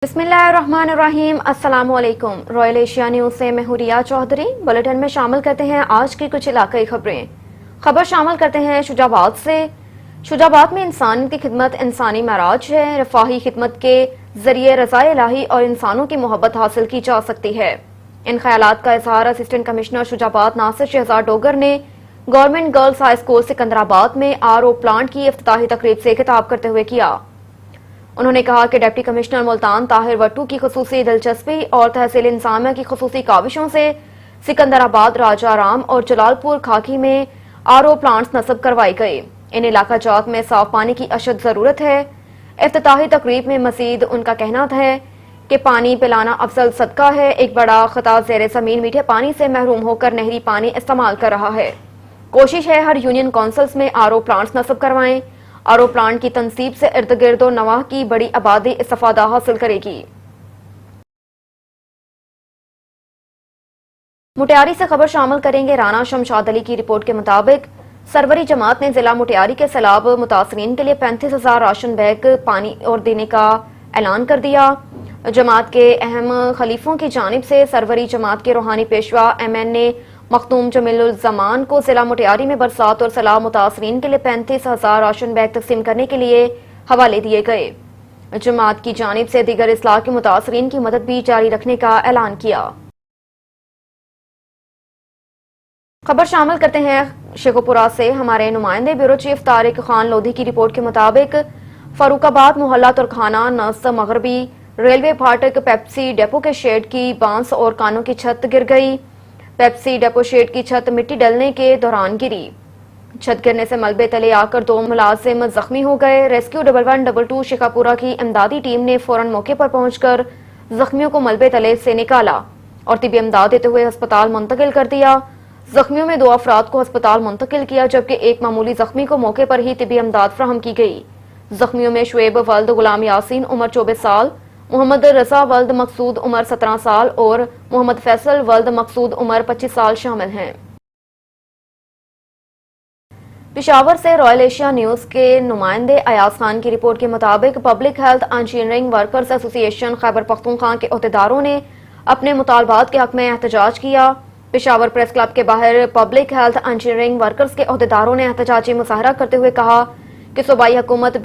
बिस्मिल्लाहिर्रहमानिर्रहीम। अस्सलाम वालेकुम। रॉयल एशिया न्यूज़ से मैं हूं रिया चौधरी। बुलेटिन में शामिल करते हैं आज की कुछ इलाकाई खबरें। खबर शामिल करते हैं शुजाबाद से। शुजाबाद में इंसानियत की खिदमत इंसानी महराज है। रफाही खिदमत के जरिए रज़ाए इलाही और इंसानों की मोहब्बत हासिल की जा सकती है। इन ख्यालात का इजहार असिस्टेंट कमिश्नर शुजाबाद नासिर शहजाद डोगर ने government girls high school Secunderabad में RO प्लांट की इफ्तिताही तकरीब से खिताब करते हुए किया। उन्होंने कहा कि डिप्टी कमिश्नर मुल्तान ताहिर वट्टू की खुसूसी दिलचस्पी और तहसील इंतजामिया की खुसूसी काविशों से सिकंदराबाद, राजाराम और जलालपुर खाकी में RO प्लांट्स नस्ब करवाए गए। इन इलाका जात में साफ पानी की अशद जरूरत है। इफ्तिताही तकरीब में मजीद उनका कहना है कि पानी पिलाना अफजल सदका है। एक बड़ा खता ज़ेरे ज़मीन मीठे पानी से महरूम होकर नहरी पानी इस्तेमाल कर रहा है। कोशिश है हर यूनियन काउंसिल्स में RO प्लांट्स नस्ब करवाएं। RO प्लांट की तनसीब से इर्द गिर्द नवाह की बड़ी आबादी इस्तिफादा हासिल करेगी। मुटियारी से खबर शामिल करेंगे। राना शमशाद अली की रिपोर्ट के मुताबिक सरवरी जमात ने जिला मुटियारी के सैलाब मुतासरीन के लिए 35,000 राशन बैग पानी और देने का ऐलान कर दिया। जमात के अहम खलीफों की जानिब से सरवरी जमात के रूहानी पेशवा MNA मखदूम जमीलुल जमान को जिला मुटियारी में बरसात और सैलाब मुतासरीन के लिए 35,000 राशन बैग तकसीम करने के लिए हवाले दिए गए। जमात की जानिब से दीगर इस्लाह के मुतासरीन की मदद भी जारी रखने का ऐलान किया। खबर शामिल करते हैं शेखोपुरा से। हमारे नुमाइंदे ब्यूरो चीफ तारिक खान लोधी की रिपोर्ट के मुताबिक फरूखाबाद मोहल्ला तुरखाना नस्त मगरबी रेलवे फाटक पेप्सी डेपो के शेड की बांस और कानों की छत गिर गई। पेप्सी डेपो शेड की छत मिट्टी डलने के दौरान गिरी। छत गिरने से मलबे तले आकर 2 मुलाजिम जख्मी हो गए। रेस्क्यू 1122 शेखापुरा की इमदादी टीम ने फौरन मौके पर पहुंचकर जख्मियों को मलबे तले से निकाला और तिबी इमदाद देते हुए अस्पताल मुंतकिल कर दिया। जख्मियों में 2 अफराद को अस्पताल मुंतकिल किया जबकि एक मामूली जख्मी को मौके पर ही तिबी इमदाद फराहम की गई। जख्मियों में शुएब वल्द गुलाम यासीन उम्र 24 साल, मोहम्मद रजा वल्द मकसूद उम्र 17 साल और मोहम्मद फैसल वल्द मकसूद उम्र 25 साल शामिल हैं। पेशावर से रॉयल एशिया न्यूज़ के नुमाइंदे अयाज खान की रिपोर्ट के मुताबिक public health engineering workers association Khyber Pakhtunkhwa के अहदेदारों ने अपने मुतालबात के हक में एहतजाज किया। पेशावर प्रेस क्लब के बाहर पब्लिक हेल्थ इंजीनियरिंग वर्कर्स के अहदेदारों ने एहतजाजी मुजाहरा करते हुए कहा कि सूबाई हुकूमत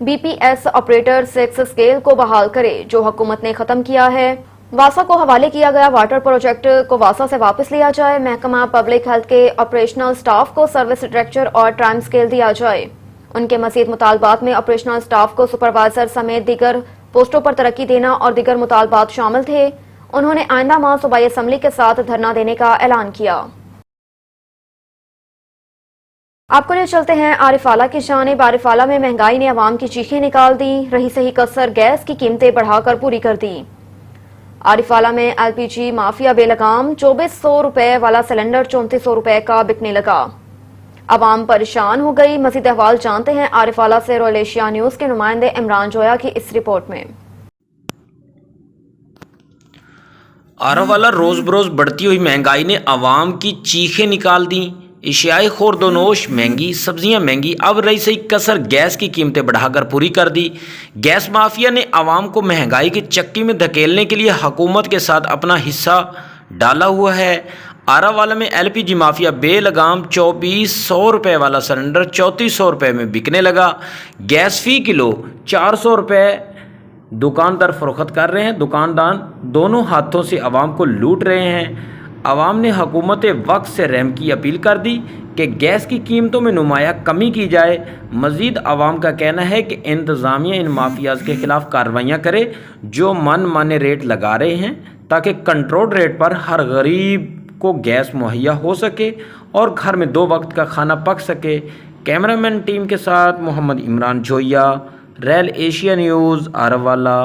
BPS ऑपरेटर 6 स्केल को बहाल करे जो हुकूमत ने खत्म किया है। वासा को हवाले किया गया वाटर प्रोजेक्ट को वासा से वापस लिया जाए। महकमा पब्लिक हेल्थ के ऑपरेशनल स्टाफ को सर्विस डायरेक्टर और टाइम स्केल दिया जाए। उनके मजीद मुतालबात में ऑपरेशनल स्टाफ को सुपरवाइजर समेत दीगर पोस्टों पर तरक्की देना और दीगर मुतालबात शामिल थे। उन्होंने आइंदा माह सूबाई असम्बली के साथ धरना देने का ऐलान किया। आपको ले चलते हैं आरिफाला की जानिब। आरिफाला में महंगाई ने अवाम की चीखें निकाल दी। रही सही कसर गैस की कीमतें बढ़ाकर पूरी कर दी। आरिफाला में LPG माफिया बेलगाम 2400 रुपए वाला सिलेंडर 3400 रुपए का बिकने लगा। अवाम परेशान हो गई। मजीद अहवाल जानते हैं आरिफाला से रॉयल एशिया न्यूज के नुमाइंदे इमरान जोया की इस रिपोर्ट में। आरावाला रोज बरोज बढ़ती हुई महंगाई ने आवाम की चीखें निकाल दी। एशियाई खुर्दोनोश महंगी, सब्जियां महंगी, अब रही सही कसर गैस की कीमतें बढ़ाकर पूरी कर दी। गैस माफिया ने आवाम को महंगाई की चक्की में धकेलने के लिए हुकूमत के साथ अपना हिस्सा डाला हुआ है। आरावाला में LPG माफिया बेलगाम 2400 रुपये वाला सिलेंडर 3400 रुपये में बिकने लगा। गैस फी किलो 400 रुपये दुकानदार फरोख्त कर रहे हैं। दुकानदार दोनों हाथों से आवाम को लूट रहे हैं। आवाम ने हुकूमत वक्त से रहम की अपील कर दी कि गैस की कीमतों में नुमाया कमी की जाए। मज़ीद आवाम का कहना है कि इंतज़ामिया इन माफियाज के खिलाफ कार्रवाइयाँ करे जो मन माने रेट लगा रहे हैं ताकि कंट्रोल रेट पर हर गरीब को गैस मुहैया हो सके और घर में 2 वक्त का खाना पक सके। कैमरामैन टीम के साथ Mohammad Imran Joya, Royal Asia news, Arawala.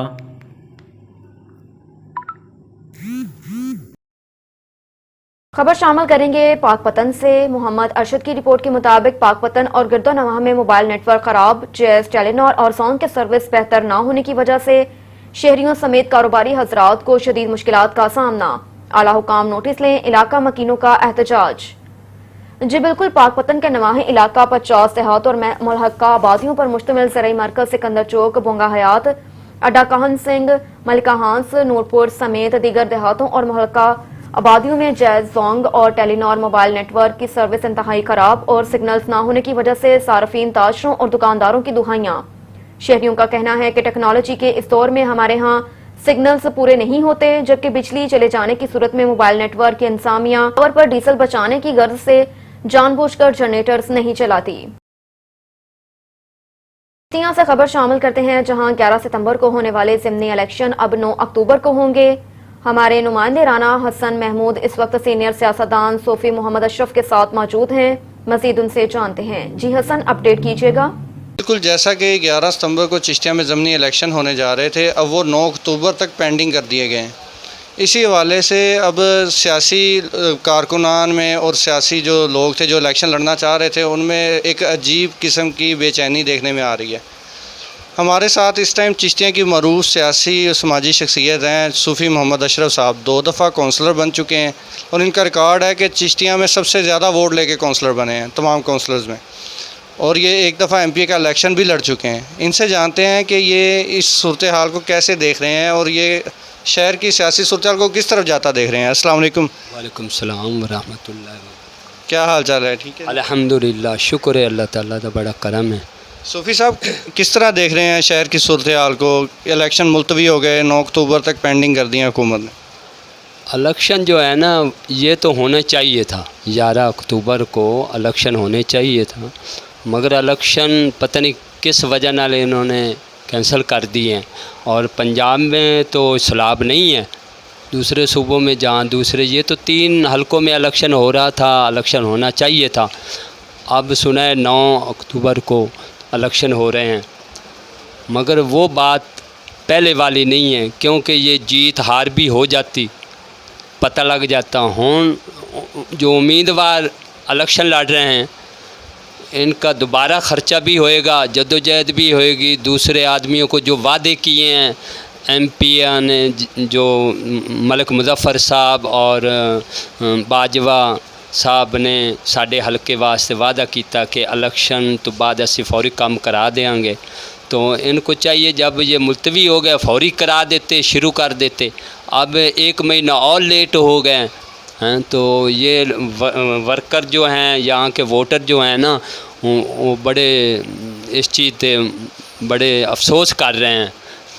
खबर शामिल करेंगे पाकपतन से। मोहम्मद अरशद की रिपोर्ट के मुताबिक पाकपतन और गिरदोनवाह में मोबाइल नेटवर्क खराब, जेएस, टेलीनॉर और सोन के सर्विस बेहतर ना होने की वजह से शहरियों समेत कारोबारी हजरात को शदीद मुश्किलात का सामना। आला हुकाम नोटिस लें, इलाका मकीनों का एहतजाज। जी बिल्कुल, पाकपतन के नवाही इलाका 50 देहात और मुलहक्का आबादियों पर मुश्तमिल ज़रई मरकज सिकंदर चौक, बोंगा हयात, अड्डा कहन सिंह, मलिका हांस, नूरपुर समेत दीगर देहातों और मुहल्का आबादियों में जैज, जोंग और टेलीनॉर मोबाइल नेटवर्क की सर्विस इंतहाई खराब और सिग्नल्स ना होने की वजह से सार्फिन, ताजरों और दुकानदारों की दुहाइयां। शहरियों का कहना है कि टेक्नोलॉजी के इस दौर में हमारे यहाँ सिग्नल्स पूरे नहीं होते, जबकि बिजली चले जाने की सूरत में मोबाइल नेटवर्क की इंतजामिया पावर पर डीजल बचाने की गर्ज से जानबूझकर जनरेटर्स नहीं चलाती। यहाँ से खबर शामिल करते हैं, जहां 11 सितंबर को होने वाले ज़िमनी इलेक्शन अब 9 अक्टूबर को होंगे। हमारे नुमाइंदे राना हसन महमूद इस वक्त सीनियर सियासतदान सूफी मोहम्मद अशरफ के साथ मौजूद हैं। मजीद उनसे जानते हैं। जी हसन, अपडेट कीजिएगा। बिल्कुल, जैसा कि 11 सितंबर को चिश्तिया में ज़मीनी इलेक्शन होने जा रहे थे, अब वो 9 अक्टूबर तक पेंडिंग कर दिए गए हैं। इसी हवाले से अब सियासी कारकुनान में और सियासी जो लोग थे जो इलेक्शन लड़ना चाह रहे थे, उनमें एक अजीब किस्म की बेचैनी देखने में आ रही है। हमारे साथ इस टाइम चिश्तिया की मरूफ सियासी और समाजी शख्सियत हैं सूफ़ी मोहम्मद अशरफ साहब। 2 दफ़ा कौंसलर बन चुके हैं और इनका रिकॉर्ड है कि चिश्तिया में सबसे ज़्यादा वोट लेके कौंसलर बने हैं तमाम कौंसलर्स में, और ये एक दफ़ा MP का इलेक्शन भी लड़ चुके हैं। इनसे जानते हैं कि ये इस सूरत हाल को कैसे देख रहे हैं और ये शहर की सियासी सूरत हाल को किस तरफ जाता देख रहे हैं। अस्सलाम वालेकुम। वालेकुम सलाम व रहमतुल्लाह। क्या हाल चाल है? ठीक है, अल्हम्दुलिल्लाह, शुक्र है अल्लाह ताला का बड़ा करम है। सूफ़ी साहब, किस तरह देख रहे हैं शहर की सूरत हाल को? इलेक्शन मुलतवी हो गए, 9 अक्टूबर तक पेंडिंग कर दिया हुकूमत ने। इलेक्शन जो है ना, ये तो होना चाहिए था, 11 अक्टूबर को इलेक्शन होने चाहिए था, मगर इलेक्शन पता नहीं किस वजह नाल इन्होंने कैंसिल कर दिए हैं। और पंजाब में तो सलाब नहीं है, दूसरे सूबों में जहाँ दूसरे, ये तो 3 हलकों में इलेक्शन हो रहा था, इलेक्शन होना चाहिए था। अब सुना है 9 अक्टूबर को इलेक्शन हो रहे हैं, मगर वो बात पहले वाली नहीं है, क्योंकि ये जीत हार भी हो जाती, पता लग जाता। जो उम्मीदवार इलेक्शन लड़ रहे हैं, इनका दोबारा ख़र्चा भी होएगा, जद्दोजहद भी होएगी। दूसरे आदमियों को जो वादे किए हैं MP ने, जो मलिक मुजफ्फर साहब और बाजवा साहब ने साढ़े हल्के वास्ते वादा किया कि इलेक्शन तो बाद असी फौरी काम करा देंगे, तो इनको चाहिए जब ये मुलतवी हो गया फौरी करा देते, शुरू कर देते। अब 1 महीना और लेट हो गए हैं, तो ये वर्कर जो हैं, यहाँ के वोटर जो हैं ना, वो बड़े इस चीज़ पे बड़े अफसोस कर रहे हैं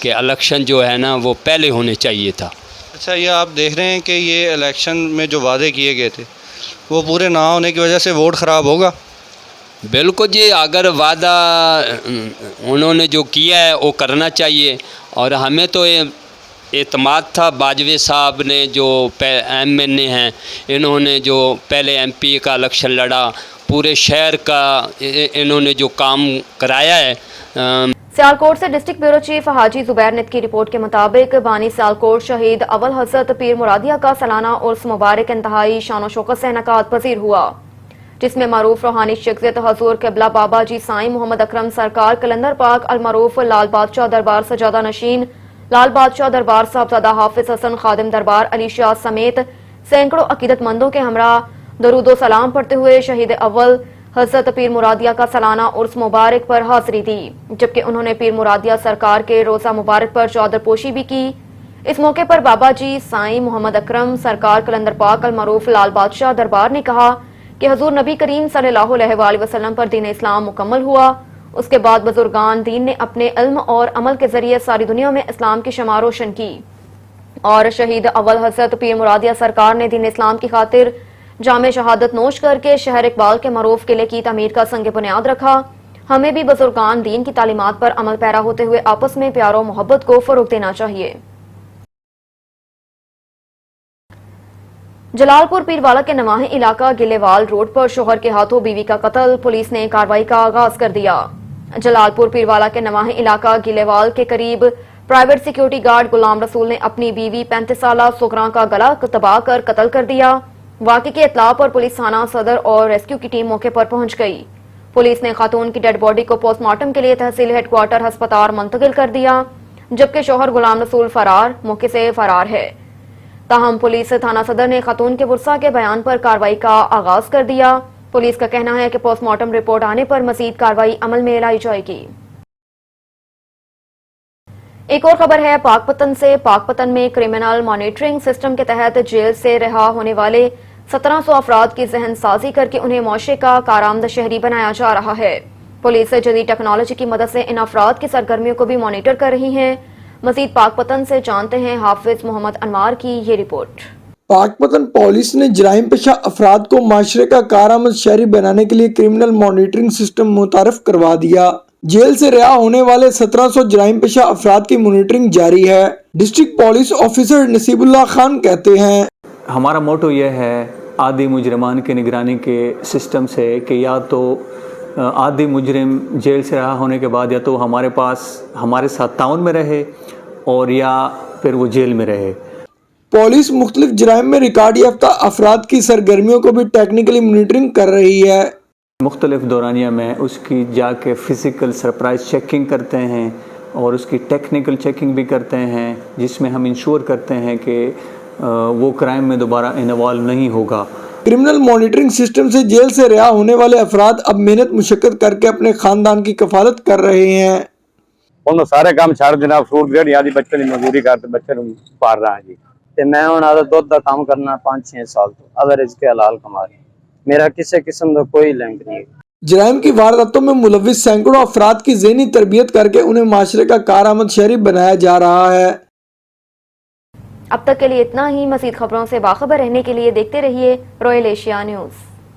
कि इलेक्शन जो है ना वो पहले होने चाहिए था। अच्छा, ये आप देख रहे हैं कि ये इलेक्शन में जो वादे किए गए थे वो पूरे ना होने की वजह से वोट ख़राब होगा? बिल्कुल जी, अगर वादा उन्होंने जो किया है वो करना चाहिए। और हमें तो एतमाद था बाजवे साहब ने, जो MNA हैं, इन्होंने जो पहले MP का इलेक्शन लड़ा, पूरे शहर का इन्होंने जो काम कराया है। सियालकोट से डिस्ट्रिक्ट ब्यूरो चीफ हाजी जुबैर नित की रिपोर्ट के मुताबिक बानी सियालकोट शहीद अव्वल हज़रत पीर मुरादिया का सालाना उर्स मुबारक इंतहाई शान शौकत से इनेकाद पजीर हुआ, जिसमें मरूफ रूहानी शख्सियत हजूर क़िबला बाबा जी साईं मोहम्मद अकरम सरकार कलंदर पाक अलमरूफ लाल बादशाह दरबार सजादा नशीन लाल बादशाह दरबार साहबजादा हाफिज हसन खादिम दरबार अली शाह समेत सैकड़ों अकीदतमंदों के हमरा दरूदो सलाम पढ़ते हुए शहीद अव्वल हज़रत पीर मुरादिया का सालाना उर्स मुबारक पर हाजिरी दी, जबकि उन्होंने पीर मुरादिया सरकार के रोज़ा मुबारक पर चादर पोशी भी की। इस मौके पर बाबा जी साईं मोहम्मद अकरम सरकार कलंदर पाक अलमरूफ लाल बादशाह दरबार ने कहा कि हजूर नबी करीम सल्लल्लाहु अलैहि वसल्लम पर दीन इस्लाम मुकम्मल हुआ। उसके बाद बुजुर्गान दीन ने अपने इल्म और अमल के जरिए सारी दुनिया में इस्लाम की शमा रोशन की, और शहीद अव्वल हज़रत पीर मुरादिया सरकार ने दीन इस्लाम की खातिर जामे शहादत नोश करके शहर इकबाल के मरूफ किले की तमीर का संग बुनियाद रखा। हमें भी बुजुर्गान दीन की तालीमात पर अमल पैरा होते हुए आपस में प्यार और मोहब्बत को फरोग देना चाहिए। जलालपुर पीरवाला के नवाही इलाका गिलेवाल रोड पर शोहर के हाथों बीवी का कत्ल, पुलिस ने कार्रवाई का आगाज कर दिया। जलालपुर पीरवाला के नवाही इलाका गिलेवाल के करीब private security guard Ghulam Rasool ने अपनी बीवी 35 साला सुगरा का गला दबा कर कत्ल कर दिया। वाक़े की इत्तला पर पुलिस थाना सदर और रेस्क्यू की टीम मौके पर पहुंच गई। पुलिस ने खातून की डेड बॉडी को पोस्टमार्टम के लिए तहसील हेडक्वार्टर अस्पताल मुंतकिल कर दिया, जबकि शोहर गुलाम रसूल मौके से फरार है। ताहम पुलिस थाना सदर ने खातून के वर्सा के बयान पर कार्रवाई का आगाज कर दिया। पुलिस का कहना है कि पोस्टमार्टम रिपोर्ट आने पर मजीद कार्रवाई अमल में लाई जाएगी। एक और खबर है पाकपतन से। पाकपतन में क्रिमिनल मॉनिटरिंग सिस्टम के तहत जेल से रिहा होने वाले 1700 अफराद की जहन साजी करके उन्हें मुआशरे का कारआमद शहरी बनाया जा रहा है। पुलिस जदीद टेक्नोलॉजी की मदद से इन अफराद की सरगर्मियों को भी मॉनिटर कर रही है। मजीद पाकपतन से जानते हैं हाफिज मोहम्मद अनवार की ये रिपोर्ट। पाकपतन पुलिस ने जराइम पेशा अफराद को माशरे का कारआमद शहरी बनाने के लिए क्रिमिनल मॉनिटरिंग सिस्टम मुतारफ करवा दिया। जेल से रिहा होने वाले 1700 जराइम पेशा अफराद की मॉनिटरिंग जारी है। District police officer Nasibullah Khan कहते हैं, हमारा मोटो यह है आदि मुजरिमान की निगरानी के सिस्टम से कि या तो आदि मुजरिम जेल से रिहा होने के बाद या तो हमारे पास हमारे साथ ताउन में रहे और या फिर वो जेल में रहे। पुलिस मुख्तलिफ जराइम में रिकॉर्ड याफ्ता अफराद की सरगर्मियों को भी टेक्निकली मॉनिटरिंग कर रही है। मुख्तलिफ दौरानिया में उसकी जाके फ़िज़िकल सरप्राइज चेकिंग करते हैं और उसकी टेक्निकल चेकिंग भी करते हैं, जिसमें हम इंश्योर करते हैं कि वो क्राइम में दोबारा इन्वॉल्व नहीं होगा। क्रिमिनल मॉनिटरिंग सिस्टम से जेल से रिहा होने वाले अफराद अब मेहनत मुशक्कत करके अपने खानदान की कफालत कर रहे हैं। ਉਹਨੂੰ ਸਾਰੇ ਕੰਮ ਛੱਡ ਦੇਣਾ, ਫਰੂਟ ਰੇਹੜੀਆਂ ਦੀ ਬੱਚੇ ਦੀ ਮਜ਼ਦੂਰੀ ਕਰਦੇ ਬੱਚੇ ਨੂੰ ਪਾਲ ਰਹਾ ਜੀ। ਤੇ ਮੈਂ ਹੁਣ ਆਦਾ ਦੁੱਧ ਦਾ ਕੰਮ ਕਰਨਾ 5-6 ਸਾਲ ਤੋਂ, ਅਦਰ ਰਿਜ਼ਕ ਹਲਾਲ ਕਮਾ ਰਹੀ, मेरा किसी किस्म का कोई लिंक नहीं है। जराइम की वारदातों में मुलविस सैकड़ों अफराद की ज़हनी तरबियत करके उन्हें माशरे का कारआमद शहरी बनाया जा रहा है। अब तक के लिए इतना ही। मज़ीद खबरों से बाखबर रहने के लिए देखते रहिए रॉयल एशिया न्यूज़।